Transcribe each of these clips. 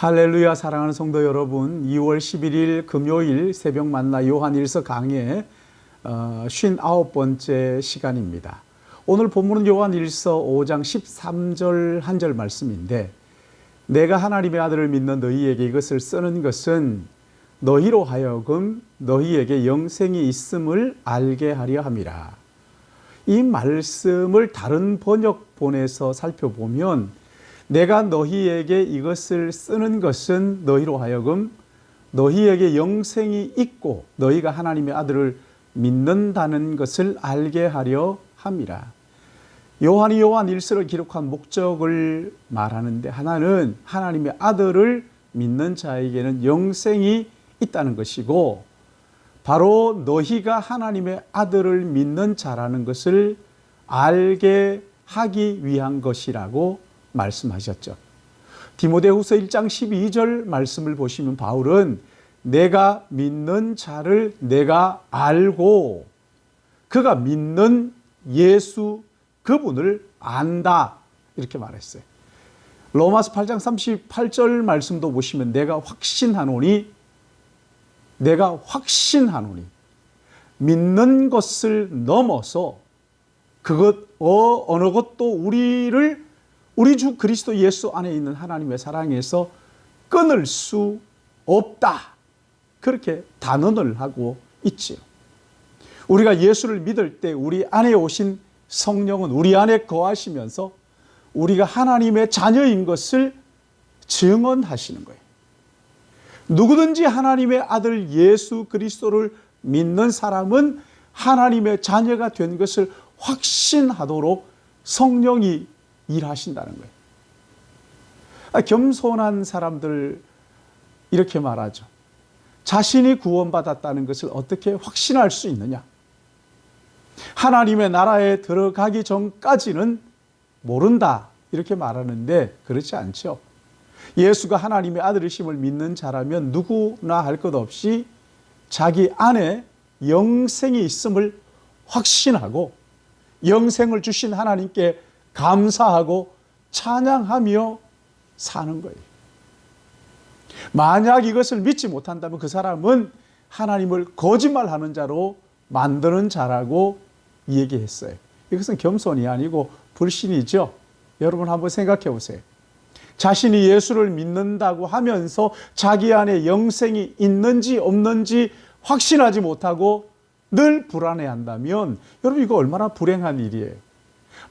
할렐루야. 사랑하는 성도 여러분, 2월 11일 금요일 새벽 만나 요한일서 강의 59번째 시간입니다. 오늘 본문은 요한일서 5장 13절 한 절 말씀인데, 내가 하나님의 아들을 믿는 너희에게 이것을 쓰는 것은 너희로 하여금 너희에게 영생이 있음을 알게 하려 함이라. 이 말씀을 다른 번역본에서 살펴보면, 내가 너희에게 이것을 쓰는 것은 너희로 하여금 너희에게 영생이 있고 너희가 하나님의 아들을 믿는다는 것을 알게 하려 함이라. 요한이 요한일서를 기록한 목적을 말하는데, 하나는 하나님의 아들을 믿는 자에게는 영생이 있다는 것이고, 바로 너희가 하나님의 아들을 믿는 자라는 것을 알게 하기 위한 것이라고 말씀하셨죠. 디모데후서 1장 12절 말씀을 보시면 바울은 내가 믿는 자를 내가 알고 그가 믿는 예수 그분을 안다, 이렇게 말했어요. 로마서 8장 38절 말씀도 보시면 내가 확신하노니 믿는 것을 넘어서 그것 어느 것도 우리 주 그리스도 예수 안에 있는 하나님의 사랑에서 끊을 수 없다, 그렇게 단언을 하고 있지요. 우리가 예수를 믿을 때 우리 안에 오신 성령은 우리 안에 거하시면서 우리가 하나님의 자녀인 것을 증언하시는 거예요. 누구든지 하나님의 아들 예수 그리스도를 믿는 사람은 하나님의 자녀가 된 것을 확신하도록 성령이 일하신다는 거예요. 겸손한 사람들 이렇게 말하죠. 자신이 구원받았다는 것을 어떻게 확신할 수 있느냐? 하나님의 나라에 들어가기 전까지는 모른다, 이렇게 말하는데 그렇지 않죠. 예수가 하나님의 아들이심을 믿는 자라면 누구나 할 것 없이 자기 안에 영생이 있음을 확신하고 영생을 주신 하나님께 감사하고 찬양하며 사는 거예요. 만약 이것을 믿지 못한다면 그 사람은 하나님을 거짓말하는 자로 만드는 자라고 얘기했어요. 이것은 겸손이 아니고 불신이죠. 여러분 한번 생각해 보세요. 자신이 예수를 믿는다고 하면서 자기 안에 영생이 있는지 없는지 확신하지 못하고 늘 불안해한다면 여러분, 이거 얼마나 불행한 일이에요.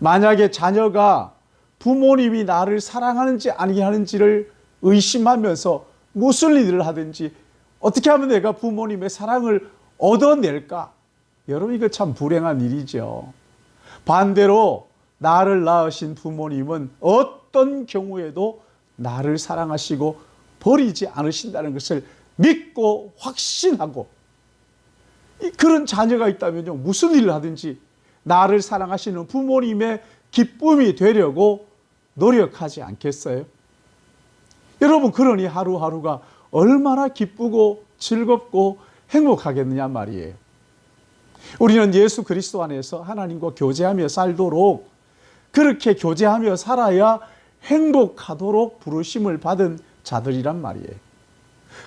만약에 자녀가 부모님이 나를 사랑하는지 아니하는지를 의심하면서 무슨 일을 하든지 어떻게 하면 내가 부모님의 사랑을 얻어낼까? 여러분, 이거 참 불행한 일이죠. 반대로 나를 낳으신 부모님은 어떤 경우에도 나를 사랑하시고 버리지 않으신다는 것을 믿고 확신하고, 그런 자녀가 있다면요, 무슨 일을 하든지 나를 사랑하시는 부모님의 기쁨이 되려고 노력하지 않겠어요? 여러분, 그러니 하루하루가 얼마나 기쁘고 즐겁고 행복하겠느냐 말이에요. 우리는 예수 그리스도 안에서 하나님과 교제하며 살도록, 그렇게 교제하며 살아야 행복하도록 부르심을 받은 자들이란 말이에요.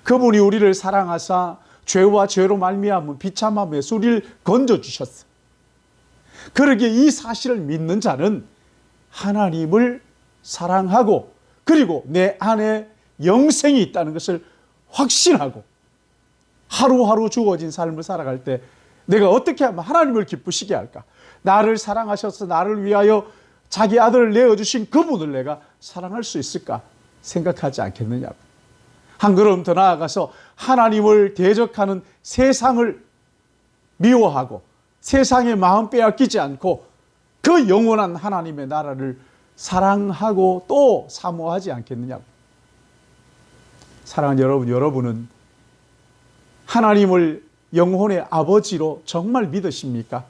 그분이 우리를 사랑하사 죄와 죄로 말미암은 비참함에 우리를 건져주셨어요. 그러기에 이 사실을 믿는 자는 하나님을 사랑하고 그리고 내 안에 영생이 있다는 것을 확신하고 하루하루 주어진 삶을 살아갈 때 내가 어떻게 하면 하나님을 기쁘시게 할까? 나를 사랑하셔서 나를 위하여 자기 아들을 내어주신 그분을 내가 사랑할 수 있을까 생각하지 않겠느냐고. 한 걸음 더 나아가서 하나님을 대적하는 세상을 미워하고 세상의 마음 빼앗기지 않고 그 영원한 하나님의 나라를 사랑하고 또 사모하지 않겠느냐고. 사랑하는 여러분, 여러분은 하나님을 영혼의 아버지로 정말 믿으십니까?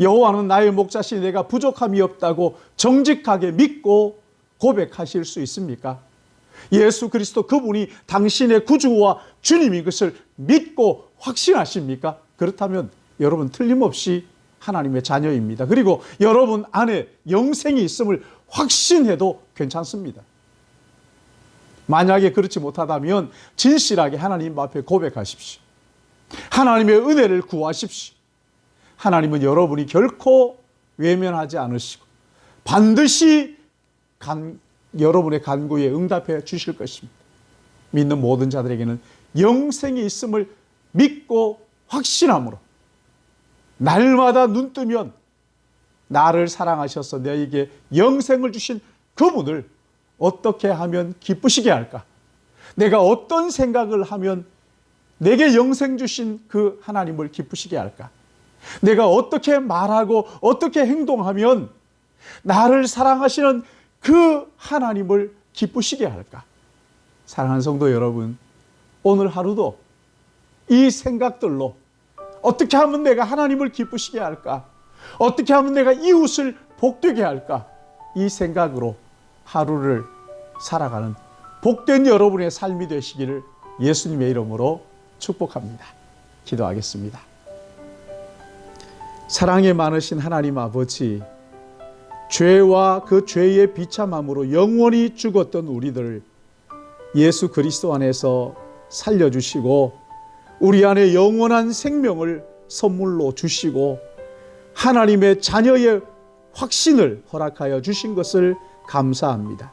여호와는 나의 목자시니 내가 부족함이 없다고 정직하게 믿고 고백하실 수 있습니까? 예수 그리스도 그분이 당신의 구주와 주님인 것을 믿고 확신하십니까? 그렇다면 여러분 틀림없이 하나님의 자녀입니다. 그리고 여러분 안에 영생이 있음을 확신해도 괜찮습니다. 만약에 그렇지 못하다면 진실하게 하나님 앞에 고백하십시오. 하나님의 은혜를 구하십시오. 하나님은 여러분이 결코 외면하지 않으시고 반드시 여러분의 간구에 응답해 주실 것입니다. 믿는 모든 자들에게는 영생이 있음을 믿고 확신함으로 날마다 눈 뜨면 나를 사랑하셔서 너에게 영생을 주신 그분을 어떻게 하면 기쁘시게 할까? 내가 어떤 생각을 하면 내게 영생 주신 그 하나님을 기쁘시게 할까? 내가 어떻게 말하고 어떻게 행동하면 나를 사랑하시는 그 하나님을 기쁘시게 할까? 사랑하는 성도 여러분, 오늘 하루도 이 생각들로 어떻게 하면 내가 하나님을 기쁘시게 할까? 어떻게 하면 내가 이웃을 복되게 할까? 이 생각으로 하루를 살아가는 복된 여러분의 삶이 되시기를 예수님의 이름으로 축복합니다. 기도하겠습니다. 사랑이 많으신 하나님 아버지, 죄와 그 죄의 비참함으로 영원히 죽었던 우리들을 예수 그리스도 안에서 살려주시고 우리 안에 영원한 생명을 선물로 주시고 하나님의 자녀의 확신을 허락하여 주신 것을 감사합니다.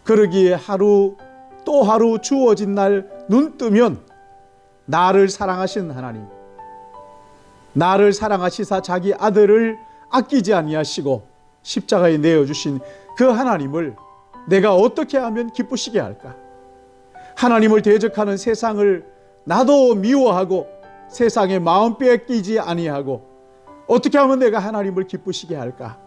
그러기에 하루 또 하루 주어진 날 눈 뜨면 나를 사랑하신 하나님, 나를 사랑하시사 자기 아들을 아끼지 아니하시고 십자가에 내어주신 그 하나님을 내가 어떻게 하면 기쁘시게 할까? 하나님을 대적하는 세상을 나도 미워하고 세상에 마음 뺏기지 아니하고 어떻게 하면 내가 하나님을 기쁘시게 할까?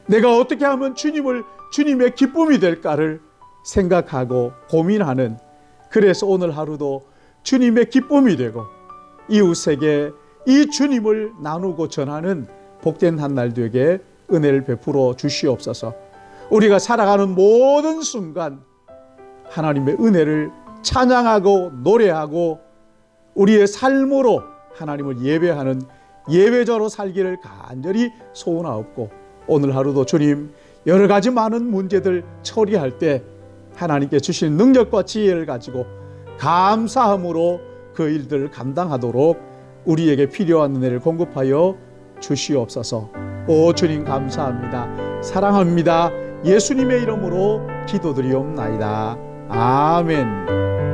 내가 어떻게 하면 주님의 기쁨이 될까를 생각하고 고민하는, 그래서 오늘 하루도 주님의 기쁨이 되고 이웃에게 이 주님을 나누고 전하는 복된 한 날 되게 은혜를 베풀어 주시옵소서. 우리가 살아가는 모든 순간 하나님의 은혜를 찬양하고 노래하고 우리의 삶으로 하나님을 예배하는 예배자로 살기를 간절히 소원하옵고, 오늘 하루도 주님 여러 가지 많은 문제들 처리할 때 하나님께 주신 능력과 지혜를 가지고 감사함으로 그 일들을 감당하도록 우리에게 필요한 은혜를 공급하여 주시옵소서. 오 주님 감사합니다. 사랑합니다. 예수님의 이름으로 기도드리옵나이다. 아멘.